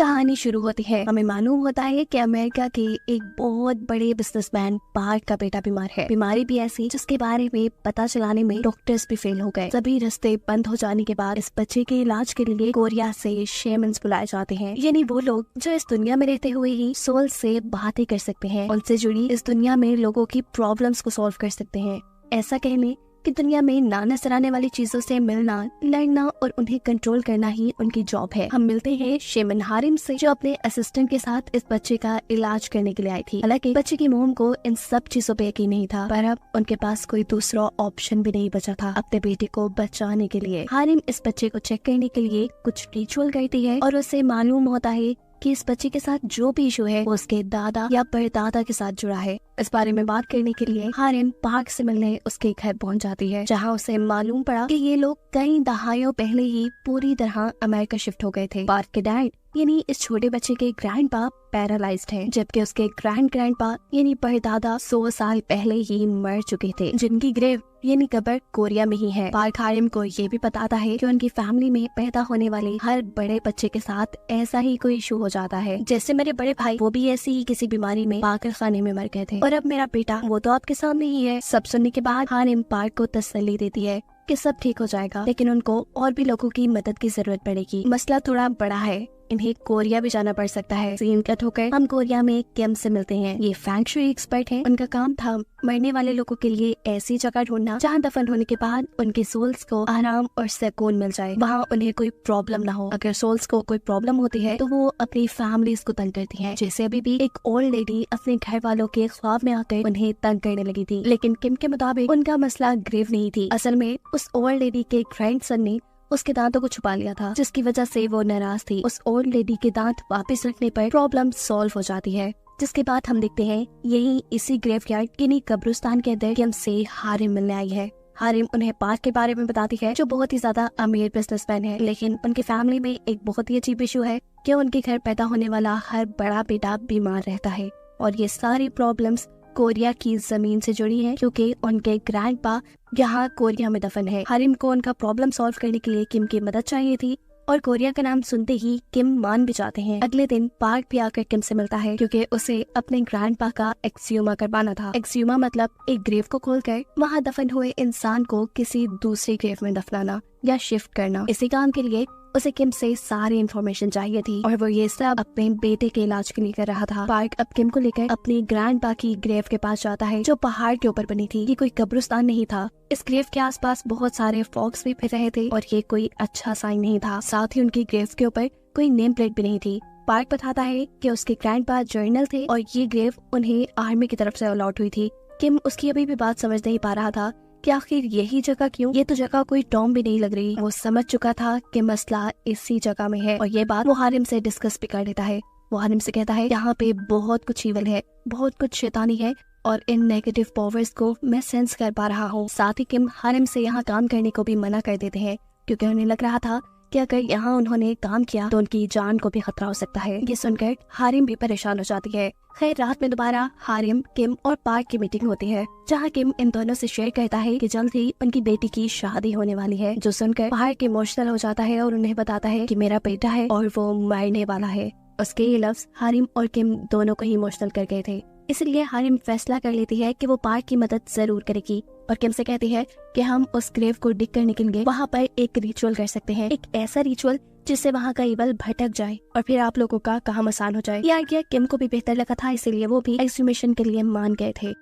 कहानी शुरू होती है। हमें मालूम होता है कि अमेरिका के एक बहुत बड़े बिजनेसमैन पार्क का बेटा बीमार है। बीमारी भी ऐसी जिसके बारे में पता चलाने में डॉक्टर्स भी फेल हो गए। सभी रास्ते बंद हो जाने के बाद इस बच्चे के इलाज के लिए कोरिया से शेमन्स बुलाए जाते हैं, यानी वो लोग जो इस दुनिया में रहते हुए ही सोल से बातें कर सकते हैं, उनसे जुड़ी इस दुनिया में लोगों की प्रॉब्लम्स को सॉल्व कर सकते हैं। ऐसा कहने कि दुनिया में ना नजर आने वाली चीजों से मिलना, लड़ना और उन्हें कंट्रोल करना ही उनकी जॉब है। हम मिलते हैं शेमन हारिम से, जो अपने असिस्टेंट के साथ इस बच्चे का इलाज करने के लिए आई थी। हालांकि बच्चे की मोम को इन सब चीजों पे यकीन नहीं था, पर अब उनके पास कोई दूसरा ऑप्शन भी नहीं बचा था अपने बेटे को बचाने के लिए। हारिम इस बच्चे को चेक करने के लिए कुछ रिचुअल करती है और उसे मालूम होता है कि इस बच्चे के साथ जो भी इशू है वो उसके दादा या परदादा के साथ जुड़ा है। इस बारे में बात करने के लिए हारिम पार्क से मिलने उसके घर पहुंच जाती है, जहां उसे मालूम पड़ा कि ये लोग कई दहाइयों पहले ही पूरी तरह अमेरिका शिफ्ट हो गए थे। पार्क के डैड यानी इस छोटे बच्चे के ग्रैंडपा पैरालाइज्ड हैं, जबकि उसके ग्रैंडपा यानी परदादा 100 साल पहले ही मर चुके थे, जिनकी ग्रेव यानी कब्र कोरिया में ही है। पार्क हारिम को ये भी बताता है कि उनकी फैमिली में पैदा होने वाले हर बड़े बच्चे के साथ ऐसा ही कोई इशू हो जाता है। जैसे मेरे बड़े भाई, वो भी ऐसी ही किसी बीमारी में पागल खाने में मर गए थे, और अब मेरा बेटा वो तो आपके सामने ही है। सब सुनने के बाद हारिम पार्क को तसल्ली देती है कि सब ठीक हो जाएगा, लेकिन उनको और भी लोगों की मदद की जरूरत पड़ेगी। मसला थोड़ा बड़ा है, इन्हें कोरिया भी जाना पड़ सकता है। सीन कट होकर हम कोरिया में किम से मिलते हैं। ये फेंग शुई एक्सपर्ट हैं। उनका काम था मरने वाले लोगों के लिए ऐसी जगह ढूंढना जहां दफन होने के बाद उनके सोल्स को आराम और सुकून मिल जाए, वहां उन्हें कोई प्रॉब्लम ना हो। अगर सोल्स को कोई प्रॉब्लम होती है तो वो अपनी फैमिलीज को तंग करती हैं। जैसे अभी भी एक ओल्ड लेडी अपने घर वालों के ख्वाब में आकर उन्हें तंग करने लगी थी, लेकिन किम के मुताबिक उनका मसला ग्रेव नहीं थी। असल में उस ओल्ड लेडी के ग्रैंडसन ने उसके दांतों को छुपा लिया था, जिसकी वजह से वो नाराज थी। उस ओल्ड लेडी के दांत वापस रखने पर प्रॉब्लम सॉल्व हो जाती है, जिसके बाद हम देखते हैं यही इसी ग्रेवयार्ड यानी कब्रिस्तान के अंदर किम से हारिम मिलने आई है। हारिम उन्हें पार्क के बारे में बताती है, जो बहुत ही ज्यादा अमीर बिजनेसमैन है, लेकिन उनकी फैमिली में एक बहुत ही अजीब इशू है कि उनके घर पैदा होने वाला हर बड़ा बेटा बीमार रहता है, और ये सारी प्रॉब्लम्स कोरिया की जमीन से जुड़ी है, क्योंकि उनके ग्रैंडपा यहाँ कोरिया में दफन है। हारिम को उनका प्रॉब्लम सॉल्व करने के लिए किम की मदद चाहिए थी, और कोरिया का नाम सुनते ही किम मान भी जाते हैं। अगले दिन पार्क भी आकर किम से मिलता है, क्योंकि उसे अपने ग्रैंडपा का एक्सह्यूमा करवाना था। एक्सह्यूमा मतलब एक ग्रेव को खोलकर वहाँ दफन हुए इंसान को किसी दूसरी ग्रेव में दफनाना या शिफ्ट करना। इसी काम के लिए उसे किम से सारी इन्फॉर्मेशन चाहिए थी, और वो ये सब अपने बेटे के इलाज के लिए कर रहा था। पार्क अब किम को लेकर अपनी ग्रैंडपा की ग्रेव के पास जाता है, जो पहाड़ के ऊपर बनी थी। ये कोई कब्रिस्तान नहीं था। इस ग्रेव के आसपास बहुत सारे फॉक्स भी फिर रहे थे, और ये कोई अच्छा साइन नहीं था। साथ ही उनकी ग्रेव के ऊपर कोई नेम प्लेट भी नहीं थी। पार्क बताता है कि उसके ग्रैंडपा जर्नल थे, और ये ग्रेव उन्हें आर्मी की तरफ से अलॉट हुई थी। किम उसकी अभी भी बात समझ नहीं पा रहा था कि आखिर यही जगह क्यों। ये तो जगह कोई टॉम भी नहीं लग रही। वो समझ चुका था कि मसला इसी जगह में है, और ये बात वो हारिम से डिस्कस भी कर लेता है। वो हारिम से कहता है, यहाँ पे बहुत कुछ ईवल है, बहुत कुछ शैतानी है, और इन नेगेटिव पावर्स को मैं सेंस कर पा रहा हूँ। साथ ही किम हारिम से यहाँ काम करने को भी मना कर देते हैं, क्योंकि उन्हें लग रहा था कि अगर यहाँ उन्होंने काम किया तो उनकी जान को भी खतरा हो सकता है। ये सुनकर हारिम भी परेशान हो जाती है। खैर, रात में दोबारा हारिम, किम और पार्क की मीटिंग होती है, जहाँ किम इन दोनों से शेयर करता है कि जल्द ही उनकी बेटी की शादी होने वाली है, जो सुनकर पार्क इमोशनल हो जाता है और उन्हें बताता है कि मेरा बेटा है और वो मरने वाला है। उसके ये लफ्ज हारिम और किम दोनों को ही इमोशनल कर गए थे, इसलिए हारिम फैसला कर लेती है कि वो पार्क की मदद जरूर करेगी, और किम से कहती है कि हम उस ग्रेव को डिग करने के लिए वहाँ पर एक रिचुअल कर सकते हैं, एक ऐसा रिचुअल जिससे वहाँ का ईवल भटक जाए और फिर आप लोगों का काम आसान हो जाए। ये आइडिया किम को भी बेहतर लगा था, इसीलिए वो भी एक्सह्यूमेशन के लिए मान गए थे।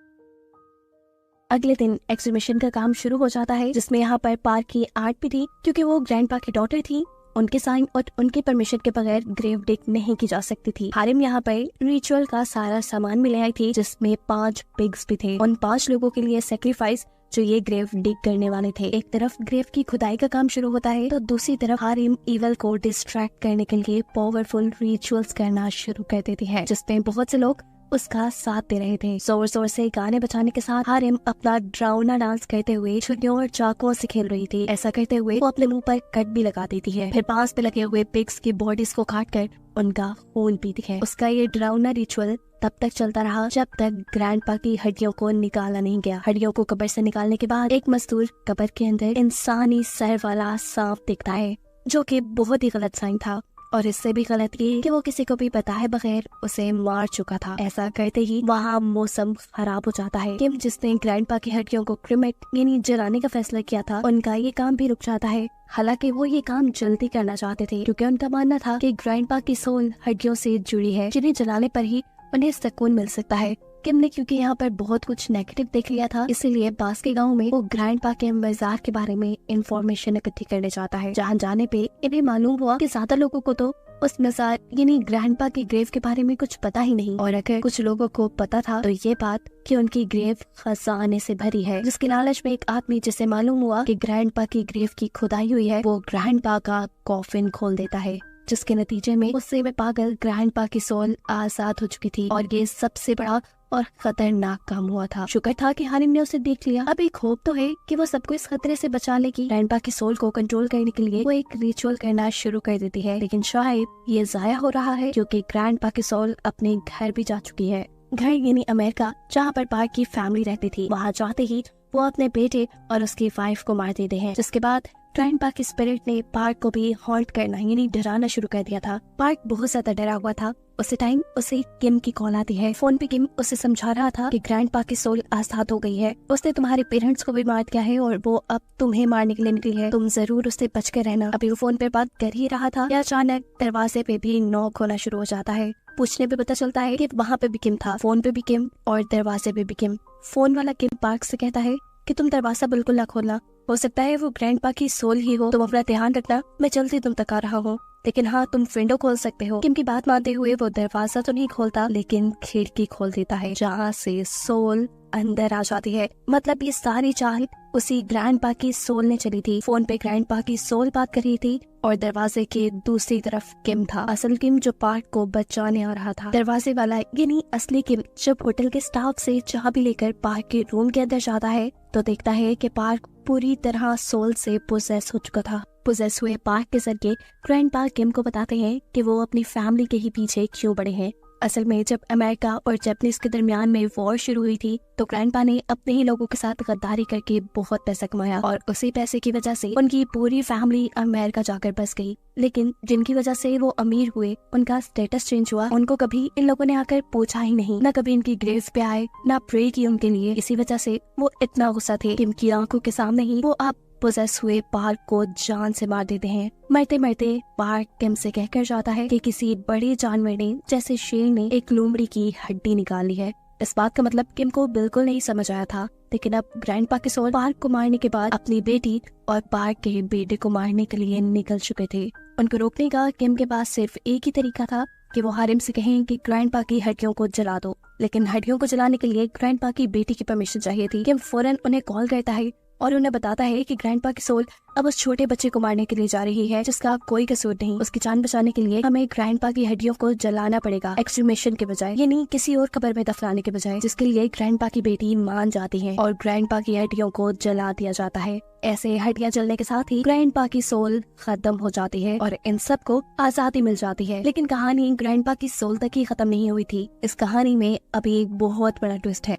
अगले दिन एक्सह्यूमेशन का काम शुरू हो जाता है, जिसमें यहाँ पर पार्क की आर्ट भी थी, क्योंकि वो ग्रैंडपा की डॉटर थी। उनके साइन और उनके परमिशन के बगैर ग्रेव डिग नहीं की जा सकती थी। हारिम यहाँ पर रिचुअल का सारा सामान भी ले आई थी, जिसमें 5 पिग्स भी थे। उन 5 लोगों के लिए सेक्रीफाइस जो ये ग्रेव डिग करने वाले थे। एक तरफ ग्रेव की खुदाई का काम शुरू होता है, तो दूसरी तरफ हारिम ईवल को डिस्ट्रैक्ट करने के लिए पावरफुल रिचुअल्स करना शुरू कर देती है, जिसमें बहुत से लोग उसका साथ दे रहे थे। जोर जोर से गाने बजाने के साथ हारिम अपना ड्राउना डांस करते हुए छुरियों और चाकुओं से खेल रही थी। ऐसा करते हुए वो अपने मुंह पर कट भी लगा देती है, फिर पास पे लगे हुए पिग्स की बॉडीज को काट कर उनका खून पीती है। उसका ये ड्राउना रिचुअल तब तक चलता रहा जब तक ग्रैंडपा की हड्डियों को निकाला नहीं गया। हड्डियों को कब्र से निकालने के बाद एक मजदूर कब्र के अंदर इंसानी सर वाला सांप दिखता है, जो कि बहुत ही गलत साइन था। और इससे भी गलत ये कि वो किसी को भी बताए बगैर उसे मार चुका था। ऐसा करते ही वहाँ मौसम खराब हो जाता है। किम जिसने ग्रैंडपा की हड्डियों को क्रिमेट यानी जलाने का फैसला किया था, उनका ये काम भी रुक जाता है। हालांकि वो ये काम जल्दी करना चाहते थे क्योंकि उनका मानना था कि ग्रैंडपा की सोल हड्डियों से जुड़ी है, जिन्हें जलाने पर ही उन्हें सुकून मिल सकता है। किम ने क्योंकि यहाँ पर बहुत कुछ नेगेटिव देख लिया था, इसीलिए पास के गांव में वो ग्रैंडपा के मजार के बारे में इंफॉर्मेशन इकट्ठी करने जाता है। जहाँ जाने पे इन्हें मालूम हुआ कि ज्यादा लोगों को तो उस मजार यानी ग्रैंडपा की ग्रेव के बारे में कुछ पता ही नहीं, और अगर कुछ लोगों को पता था तो ये बात कि उनकी ग्रेव खजाने से भरी है। जिसके लालच में एक आदमी, जिसे मालूम हुआ कि ग्रैंडपा की ग्रेव की खुदाई हुई है, वो ग्रैंडपा का कॉफिन खोल देता है, जिसके नतीजे में उससे में पागल ग्रैंडपा की सोल आजाद हो चुकी थी। और ये सबसे बड़ा और खतरनाक काम हुआ था। शुक्र था कि हारिम ने उसे देख लिया। अब एक होप तो है कि वो सबको इस खतरे से बचा लेगी। ग्रैंडपा की सोल को कंट्रोल करने के लिए वो एक रिचुअल करना शुरू कर देती है, लेकिन शायद ये जाया हो रहा है क्योंकि ग्रैंडपा की सोल अपने घर भी जा चुकी है। घर यानी अमेरिका, जहाँ पर पार्क की फैमिली रहती थी। वहाँ जाते ही वो अपने बेटे और उसकी वाइफ को मार देते हैं, जिसके बाद ग्रैंडपा की स्पिरिट ने पार्क को भी हॉन्ट करना यानी डराना शुरू कर दिया था। पार्क बहुत ज्यादा डरा हुआ था। उसी टाइम उसे किम की कॉल आती है। फोन पे किम उसे समझा रहा था कि ग्रैंडपा की सोल आजाद हो गई है, उसने तुम्हारे पेरेंट्स को भी मार दिया है और वो अब तुम्हें मारने के लिए निकली है, तुम जरूर उससे बच कर रहना। अभी वो फोन पे बात कर ही रहा था कि अचानक दरवाजे पे भी नॉक होना शुरू हो जाता है। पूछने पे पता चलता है कि वहाँ पे भी किम था, फोन पे भी किम और दरवाजे पे भी किम। फोन वाला किम पार्क से कहता है कि तुम दरवाजा बिल्कुल ना खोलना, हो सकता है वो ग्रैंडपा की सोल ही हो, तुम अपना ध्यान रखना, मैं जल्दी तुम तक आ रहा हूँ, लेकिन हाँ तुम विंडो खोल सकते हो। किम की बात मानते हुए वो दरवाजा तो नहीं खोलता, लेकिन खिड़की खोल देता है, जहाँ से सोल अंदर आ जाती है। मतलब ये सारी चाल उसी ग्रैंडपा की सोल ने चली थी। फोन पे ग्रैंडपा की सोल बात कर रही थी और दरवाजे के दूसरी तरफ किम था, असल किम जो पार्क को बचाने आ रहा था। दरवाजे वाला यानी असली किम जब होटल के स्टाफ से चाबी लेकर पार्क के रूम के अंदर जाता है तो देखता है कि पार्क पूरी तरह सोल से पोजेस हो चुका था। पोजेस हुए पार्क के जरिए ग्रैंडपा किम को बताते हैं कि वो अपनी फैमिली के ही पीछे क्यों पड़े हैं। असल में जब अमेरिका और जापानीज के दरमियान में वॉर शुरू हुई थी तो ग्रैंडपा ने अपने ही लोगों के साथ गद्दारी करके बहुत पैसा कमाया और उसी पैसे की वजह से उनकी पूरी फैमिली अमेरिका जाकर बस गई। लेकिन जिनकी वजह से वो अमीर हुए, उनका स्टेटस चेंज हुआ, उनको कभी इन लोगों ने आकर पूछा ही नहीं, न कभी इनकी ग्रेव पे आए, न प्रे की उनके लिए। इसी वजह से वो इतना गुस्सा थे कि इनकी आंखों के सामने ही वो आप पोजेस हुए पार्क को जान से मार देते हैं। मरते मरते पार्क किम से कहकर जाता है कि किसी बड़े जानवर ने, जैसे शेर ने, एक लोमड़ी की हड्डी निकाल ली है। इस बात का मतलब किम को बिल्कुल नहीं समझ आया था, लेकिन अब ग्रैंडपा के सोल पार्क को मारने के बाद अपनी बेटी और पार्क के बेटे को मारने के लिए निकल चुके थे। उनको रोकने का किम के पास सिर्फ एक ही तरीका था कि वो हारिम से कहें कि ग्रैंडपा की हड्डियों को जला दो, लेकिन हड्डियों को जलाने के लिए ग्रैंडपा की बेटी की परमिशन चाहिए थी। किम फौरन उन्हें कॉल करता है और उन्हें बताता है कि ग्रैंडपा की सोल अब उस छोटे बच्चे को मारने के लिए जा रही है, जिसका कोई कसूर नहीं। उसकी जान बचाने के लिए हमें ग्रैंडपा की हड्डियों को जलाना पड़ेगा, एक्सट्रीमेशन के बजाय, यानी किसी और कब्र में दफनाने के बजाय, जिसके लिए ग्रैंडपा की बेटी मान जाती है और ग्रैंडपा की हड्डियों को जला दिया जाता है। ऐसे हड्डियां जलने के साथ ही ग्रैंडपा की सोल खत्म हो जाती है और इन सबको आजादी मिल जाती है। लेकिन कहानी ग्रैंडपा की सोल तक ही खत्म नहीं हुई थी। इस कहानी में अभी एक बहुत बड़ा ट्विस्ट है।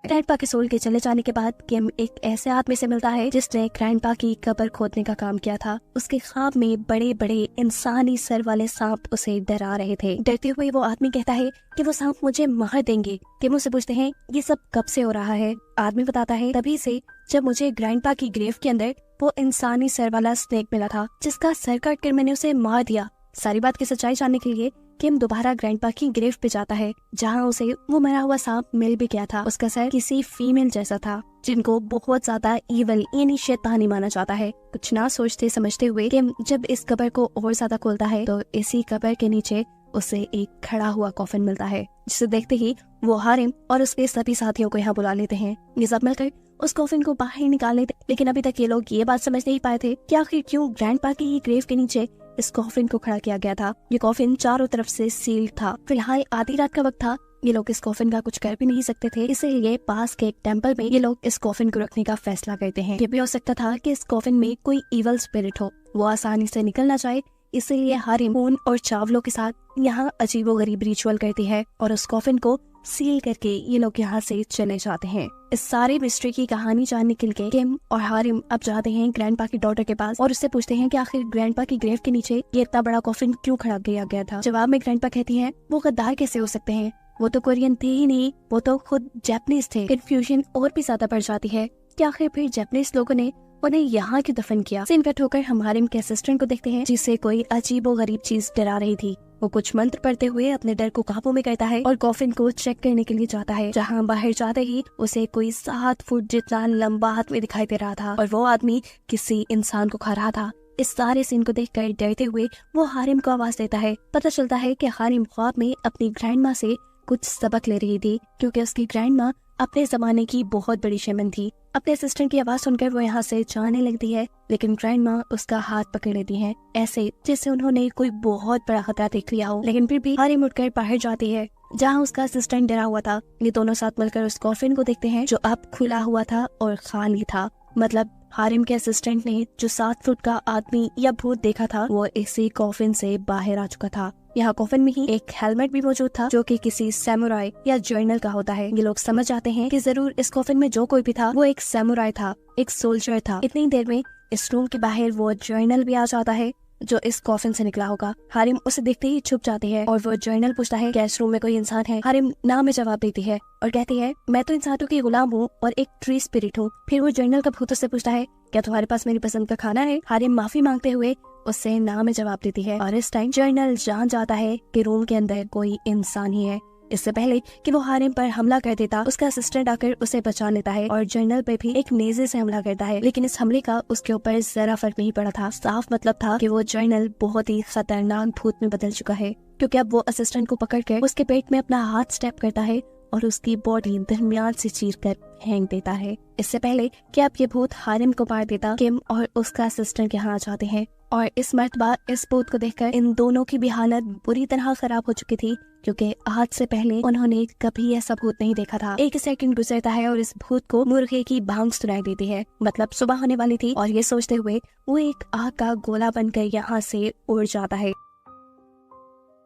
ग्रैंडपा के सोल के चले जाने के बाद किम एक ऐसे आदमी से मिलता है जिसने ग्रैंडपा की कब्र खोदने का काम किया था। उसके ख्वाब में बड़े बड़े इंसानी सर वाले सांप उसे डरा रहे थे। डरते हुए वो आदमी कहता है कि वो सांप मुझे मार देंगे। किम उसे पूछते हैं ये सब कब से हो रहा है। आदमी बताता है तभी से जब मुझे ग्रैंडपा की ग्रेव के अंदर वो इंसानी सर वाला स्नेक मिला था, जिसका सर काट कर मैंने उसे मार दिया। सारी बात की सच्चाई जानने के लिए किम दोबारा ग्रैंडपा की ग्रेव पे जाता है, जहाँ उसे वो मरा हुआ सांप मिल भी गया था। उसका सर किसी फीमेल जैसा था, जिनको बहुत ज्यादा ईवल यानी शैतानी माना जाता है। कुछ ना सोचते समझते हुए किम जब इस कब्र को और ज्यादा खोलता है तो इसी कब्र के नीचे उसे एक खड़ा हुआ कॉफिन मिलता है, जिसे देखते ही वो हारिम और उसके सभी साथियों को यहाँ बुला लेते हैं। ये सब मिलकर उस कॉफिन को बाहर निकाल लेते, लेकिन अभी तक ये लोग ये बात समझ नहीं पाए थे कि आखिर क्यों ग्रैंडपा की ग्रेव के नीचे इस कॉफिन को खड़ा किया गया था। ये कॉफिन चारों तरफ से सील्ड था। फिलहाल आधी रात का वक्त था, ये लोग इस कॉफिन का कुछ कर भी नहीं सकते थे, इसीलिए पास के एक टेम्पल में ये लोग इस कॉफिन को रखने का फैसला करते हैं। ये भी हो सकता था कि इस कॉफिन में कोई इवल स्पिरिट हो, वो आसानी से निकल ना जाए, इसीलिए हारिम खून और चावलों के साथ यहाँ अजीबोगरीब रिचुअल करती है और उस कॉफिन को सील करके ये लोग यहाँ से चले जाते हैं। इस सारे मिस्ट्री की कहानी जानने के लिए किम और हारिम अब जाते हैं ग्रैंडपा की डॉटर के पास और उससे पूछते हैं कि आखिर ग्रैंडपा की ग्रेव के नीचे ये इतना बड़ा कॉफिन क्यों खड़ा किया गया था। जवाब में ग्रैंडपा कहती है वो गद्दार कैसे हो सकते हैं, वो तो कोरियन थे ही नहीं, वो तो खुद जापानीज थे। कंफ्यूजन और भी ज्यादा बढ़ जाती है कि आखिर फिर जापानीज लोगों ने उन्हें यहाँ क्यों दफन किया। सीन कट होकर हम हारिम के असिस्टेंट को देखते हैं जिसे कोई अजीबो गरीब चीज डरा रही थी। वो कुछ मंत्र पढ़ते हुए अपने डर को काबू में करता है और कॉफिन को चेक करने के लिए जाता है, जहाँ बाहर जाते ही उसे कोई 7 फुट जितना लंबा आदमी दिखाई दे रहा था और वो आदमी किसी इंसान को खा रहा था। इस सारे सीन को देखकर डरते हुए वो हारिम को आवाज देता है। पता चलता है कि हारिम ख्वाब में अपनी ग्रैंड माँ से कुछ सबक ले रही थी, क्योंकि उसकी ग्रैंड माँ अपने जमाने की बहुत बड़ी शेमन थी। अपने असिस्टेंट की आवाज सुनकर वो यहाँ से जाने लगती है, लेकिन ग्रैंड माँ उसका हाथ पकड़ लेती है, ऐसे जैसे उन्होंने कोई बहुत बड़ा खतरा देख लिया हो। लेकिन फिर भी हारिम उठकर बाहर जाती है, जहाँ उसका असिस्टेंट डरा हुआ था। ये दोनों साथ मिलकर उस कॉफिन को देखते हैं जो अब खुला हुआ था और खाली था। मतलब हारिम के असिस्टेंट ने जो 7 फुट का आदमी या भूत देखा था वो इसी कॉफिन से बाहर आ चुका था। यहाँ कॉफिन में ही एक हेलमेट भी मौजूद था जो कि किसी सैमुराई या जर्नल का होता है। ये लोग समझ जाते हैं कि जरूर इस कॉफिन में जो कोई भी था वो एक सैमुराई था, एक सोल्जर था। इतनी देर में इस रूम के बाहर वो जर्नल भी आ जाता है जो इस कॉफिन से निकला होगा। हारिम उसे देखते ही छुप जाती है और वो जर्नल पूछता है क्या इस रूम में कोई इंसान है। हारिम ना में जवाब देती है और कहती है मैं तो इंसानों की गुलाम हूँ और एक ट्री स्पिरिट हूँ। फिर वो जर्नल का भूत से पूछता है क्या तुम्हारे पास मेरी पसंद का खाना है। हारिम माफी मांगते हुए उससे ना में जवाब देती है और इस टाइम जर्नल जान जाता है कि रूम के अंदर कोई इंसान ही है। इससे पहले कि वो हारिम पर हमला कर देता, उसका असिस्टेंट आकर उसे बचा लेता है और जर्नल पे भी एक नेज़े से हमला करता है। लेकिन इस हमले का उसके ऊपर जरा फर्क नहीं पड़ा था। साफ मतलब था कि वो जर्नल बहुत ही खतरनाक भूत में बदल चुका है, क्योंकि अब वो असिस्टेंट को पकड़कर उसके पेट में अपना हाथ स्टेप करता है और उसकी बॉडी दरमियान से चीर कर फेंक देता है। इससे पहले कि अब ये भूत हारिम को मार देता, किम और उसका असिस्टेंट यहाँ आ जाते हैं और इस मर्तबा इस भूत को देखकर इन दोनों की भी हालत बुरी तरह खराब हो चुकी थी, क्योंकि आज से पहले उन्होंने कभी ऐसा भूत नहीं देखा था। एक सेकंड गुजरता है और इस भूत को मुर्गे की भांग सुनाई देती है। मतलब सुबह होने वाली थी और ये सोचते हुए वो एक आग का गोला बनकर यहाँ से उड़ जाता है।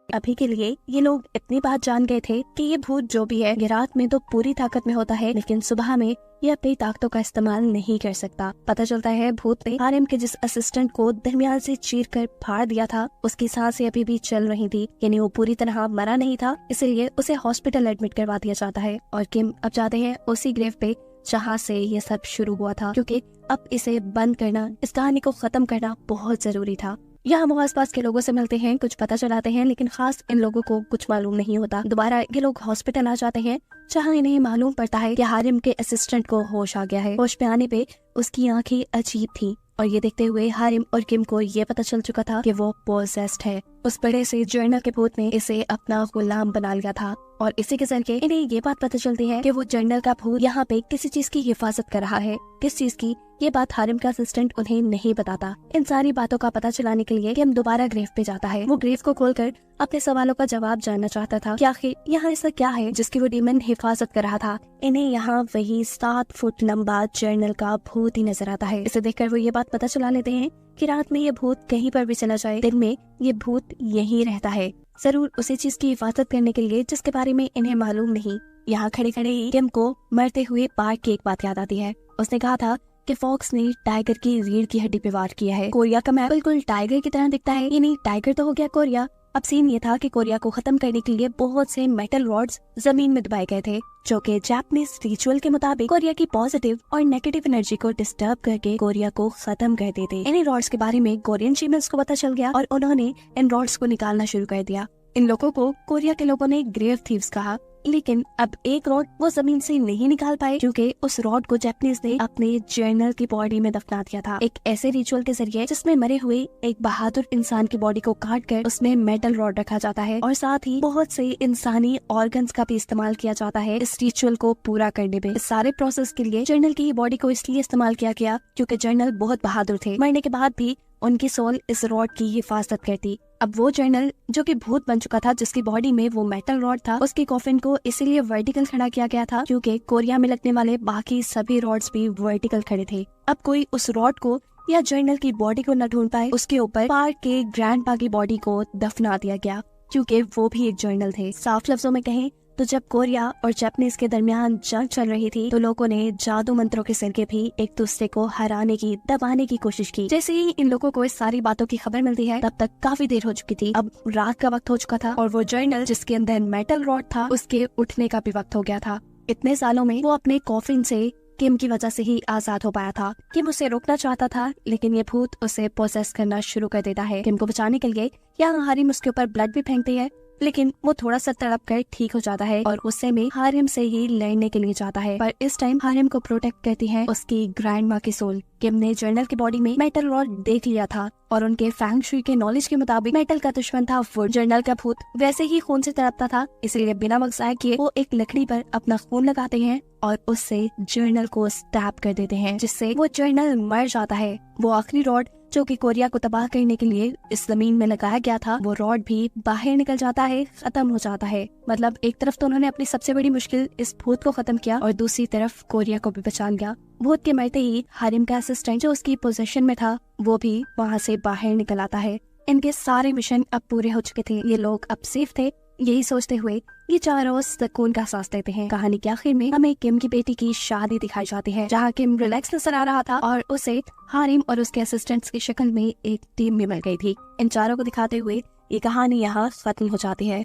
अभी के लिए ये लोग इतनी बात जान गए थे कि ये भूत जो भी है ये रात में तो पूरी ताकत में होता है, लेकिन सुबह में ये अपनी ताकतों का इस्तेमाल नहीं कर सकता। पता चलता है भूत ने हारिम के जिस असिस्टेंट को दरमियान से चीर कर फाड़ दिया था उसकी सांसें अभी भी चल रही थी, यानी वो पूरी तरह मरा नहीं था, इसलिए उसे हॉस्पिटल एडमिट करवा दिया जाता है। और किम अब जाते हैं उसी ग्रेव पे जहाँ से ये सब शुरू हुआ था, क्योंकि अब इसे बंद करना, इस कहानी को खत्म करना बहुत जरूरी था। यहाँ वो आसपास के लोगों से मिलते हैं, कुछ पता चलाते हैं, लेकिन खास इन लोगों को कुछ मालूम नहीं होता। दोबारा ये लोग हॉस्पिटल आ जाते हैं, जहाँ इन्हें मालूम पड़ता है कि हारिम के असिस्टेंट को होश आ गया है। होश में आने पे उसकी आंखें अजीब थी और ये देखते हुए हारिम और किम को ये पता चल चुका था कि वो पोजेस्ड है। उस बड़े से जर्नल के भूत ने इसे अपना गुलाम बना लिया था और इसी के जरिए इन्हें ये बात पता चलती है कि वो जर्नल का भूत यहाँ पे किसी चीज की हिफाजत कर रहा है। किस चीज की, ये बात हारिम का असिस्टेंट उन्हें नहीं बताता। इन सारी बातों का पता चलाने के लिए किम दोबारा ग्रेव पे जाता है। वो ग्रेव को खोलकर अपने सवालों का जवाब जानना चाहता था कि आखिर यहाँ ऐसा क्या है जिसकी वो डीमन हिफाजत कर रहा था। इन्हें यहाँ वही 7 फुट लंबा जर्नल का भूत ही नजर आता है। इसे देखकर वो ये बात पता चला लेते हैं कि रात में ये भूत कहीं पर भी चला जाए, दिन में ये भूत यहीं रहता है, जरूर उसी चीज की हिफाजत करने के लिए जिसके बारे में इन्हें मालूम नहीं। यहाँ खड़े खड़े ही किम को मरते हुए पार्क की एक बात याद आती है। उसने कहा था कि फॉक्स ने टाइगर की रीढ़ की हड्डी पे वार किया है। कोरिया का मैप बिल्कुल टाइगर की तरह दिखता है, यानी टाइगर तो हो गया कोरिया। अब सीन ये था कि कोरिया को खत्म करने के लिए बहुत से मेटल रॉड्स जमीन में दबाए गए थे, जो कि जापानीज रिचुअल के मुताबिक कोरिया की पॉजिटिव और नेगेटिव एनर्जी को डिस्टर्ब करके कोरिया को खत्म कर देते। इन रॉड्स के बारे में कोरियन शेमन्स को पता चल गया और उन्होंने इन रॉड्स को निकालना शुरू कर दिया। इन लोगों को कोरिया के लोगों ने ग्रेव थीव्स कहा, लेकिन अब एक रॉड वो जमीन से नहीं निकाल पाए क्योंकि उस रॉड को जापानीज ने अपने जर्नल की बॉडी में दफना दिया था, एक ऐसे रिचुअल के जरिए जिसमें मरे हुए एक बहादुर इंसान की बॉडी को काट कर उसमें मेटल रॉड रखा जाता है और साथ ही बहुत से इंसानी ऑर्गन्स का भी इस्तेमाल किया जाता है इस रिचुअल को पूरा करने में। इस सारे प्रोसेस के लिए जर्नल की बॉडी को इसलिए इस्तेमाल किया गया क्योंकि जर्नल बहुत बहादुर थे, मरने के बाद भी उनकी सोल इस रॉड की हिफाजत करती। अब वो जर्नल जो कि भूत बन चुका था, जिसकी बॉडी में वो मेटल रॉड था, उसके कॉफिन को इसीलिए वर्टिकल खड़ा किया गया था क्योंकि कोरिया में लगने वाले बाकी सभी रॉड्स भी वर्टिकल खड़े थे। अब कोई उस रॉड को या जर्नल की बॉडी को न ढूंढ पाए, उसके ऊपर पार्क के ग्रैंडपा की बॉडी को दफना दिया गया क्योंकि वो भी एक जर्नल थे। साफ लफ्जों में कहें तो जब कोरिया और जापानीज के दरमियान जंग चल रही थी तो लोगों ने जादू मंत्रों के जरिए भी एक दूसरे को हराने की, दबाने की कोशिश की। जैसे ही इन लोगों को इस सारी बातों की खबर मिलती है तब तक काफी देर हो चुकी थी। अब रात का वक्त हो चुका था और वो जर्नल जिसके अंदर मेटल रॉड था उसके उठने का भी वक्त हो गया था। इतने सालों में वो अपने कॉफिन से किम की वजह से ही आजाद हो पाया था। किम उसे रोकना चाहता था लेकिन ये भूत उसे पोसेस करना शुरू कर देता है। किम को बचाने के लिए यहाँ हारिम उसके ऊपर ब्लड भी फेंकती है लेकिन वो थोड़ा सा तड़प कर ठीक हो जाता है और गुस्से में हारिम से ही लड़ने के लिए जाता है। पर इस टाइम हारिम को प्रोटेक्ट करती है उसकी ग्रैंड माँ की सोल। किम ने जर्नल की बॉडी में मेटल रॉड देख लिया था और उनके फैंग शुई के नॉलेज के मुताबिक मेटल का दुश्मन था वो। जर्नल का भूत वैसे ही खून से तड़पता था, इसलिए बिना वक्त जाए किए वो एक लकड़ी पर अपना खून लगाते हैं और उससे जर्नल को स्टैप कर देते हैं, जिससे वो जर्नल मर जाता है। वो आखिरी रॉड जो कि कोरिया को तबाह करने के लिए इस जमीन में लगाया गया था, वो रॉड भी बाहर निकल जाता है, खत्म हो जाता है। मतलब एक तरफ तो उन्होंने अपनी सबसे बड़ी मुश्किल इस भूत को खत्म किया और दूसरी तरफ कोरिया को भी बचा लिया। भूत के मरते ही हारिम का असिस्टेंट जो उसकी पोजीशन में था वो भी वहाँ से बाहर निकल आता है। इनके सारे मिशन अब पूरे हो चुके थे, ये लोग अब सेफ थे। यही सोचते हुए ये चारों सुकून का सांस लेते हैं। कहानी के आखिर में हमें किम की बेटी की शादी दिखाई जाती है, जहाँ किम रिलैक्स नजर आ रहा था और उसे हारिम और उसके असिस्टेंट्स की शक्ल में एक टीम में मिल गई थी। इन चारों को दिखाते हुए ये कहानी यहाँ खत्म हो जाती है।